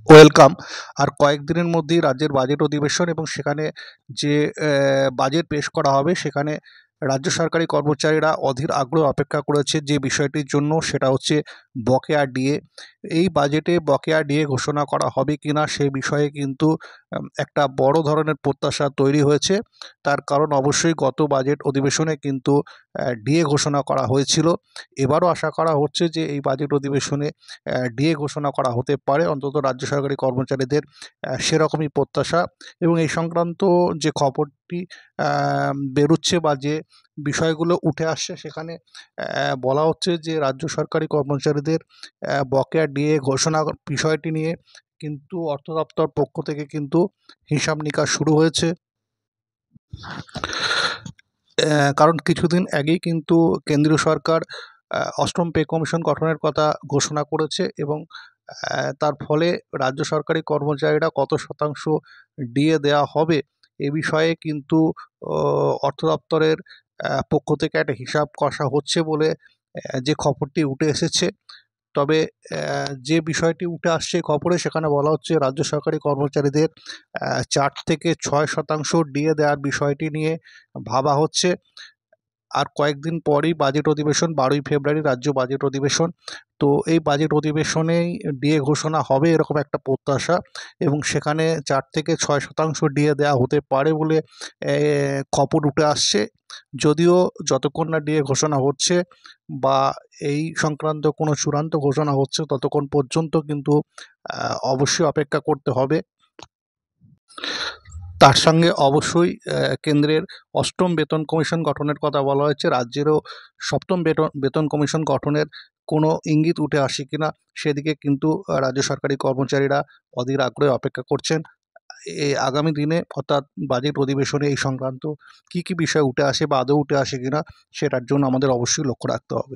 Welcome. আর কয়েকদিনের মধ্যেই রাজ্যের বাজেট অধিবেশন এবং সেখানে যে বাজেট পেশ করা হবে সেখানে রাজ্য সরকারি কর্মচারীরা অধীর আগ্রহে অপেক্ষা করেছে যে বিষয়টির জন্য, সেটা হচ্ছে বকেয়া ডিএ। এই বাজেটে বকেয়া ডিএ ঘোষণা করা হবে কিনা সে বিষয়ে কিন্তু একটা বড় ধরনের প্রত্যাশা তৈরি হয়েছে। তার কারণ অবশ্যই গত বাজেট অধিবেশনে কিন্তু ডিএ ঘোষণা করা হয়েছিল। এবারও আশা করা হচ্ছে যে এই বাজেট অধিবেশনে ডিএ ঘোষণা করা হতে পারে, অন্তত রাজ্য সরকারি কর্মচারীদের সেরকমই প্রত্যাশা। এবং এই সংক্রান্ত যে খবরটি বেরোচ্ছে বা যে বিষয়গুলো উঠে আসছে সেখানে বলা হচ্ছে যে রাজ্য সরকারি কর্মচারীদের বকেয়া ডিএ ঘোষণা বিষয়টি নিয়ে কিন্তু অর্থ দপ্তর পক্ষ থেকে কিন্তু হিসাব নিকাশ শুরু হয়েছে। কারণ কিছুদিন আগেই কিন্তু কেন্দ্রীয় সরকার অষ্টম পে কমিশন গঠনের কথা ঘোষণা করেছে এবং তার ফলে রাজ্য সরকারি কর্মচারীরা কত শতাংশ ডিএ দেওয়া হবে এ বিষয়ে কিন্তু অর্থ দপ্তরের পক্ষ থেকে একটা হিসাব কষা হচ্ছে বলে যে খবরটি উঠে এসেছে। তবে যে বিষয়টি উঠে আসছে খবরে, সেখানে বলা হচ্ছে রাজ্য সরকারি কর্মচারীদের 4 থেকে 6% ডিএ দেওয়ার বিষয়টি নিয়ে ভাবা হচ্ছে। আর কয়েকদিন পরেই বাজেট অধিবেশন, 12ই ফেব্রুয়ারি রাজ্য বাজেট অধিবেশন। তো এই বাজেট অধিবেশনেই ডিএ ঘোষণা হবে এরকম একটা প্রত্যাশা এবং সেখানে 4 থেকে 6% ডিএ দেওয়া হতে পারে বলে খবর উঠে আসছে। যদিও যতক্ষণ না ডিএ ঘোষণা হচ্ছে বা এই সংক্রান্ত কোনো চূড়ান্ত ঘোষণা হচ্ছে ততক্ষণ পর্যন্ত কিন্তু অবশ্যই অপেক্ষা করতে হবে। তার সঙ্গে অবশ্যই কেন্দ্রের অষ্টম বেতন কমিশন গঠনের কথা বলা হয়েছে। রাজ্যেরও সপ্তম বেতন কমিশন গঠনের কোনো ইঙ্গিত উঠে আসে কিনা সেদিকে কিন্তু রাজ্য সরকারি কর্মচারীরা অধীর আগ্রহে অপেক্ষা করছেন। আগামী দিনে অর্থাৎ বাজেট অধিবেশনে এই সংক্রান্ত কী কী বিষয় উঠে আসে বা আদৌ উঠে আসে কিনা সেটার জন্য আমাদের অবশ্যই লক্ষ্য রাখতে হবে।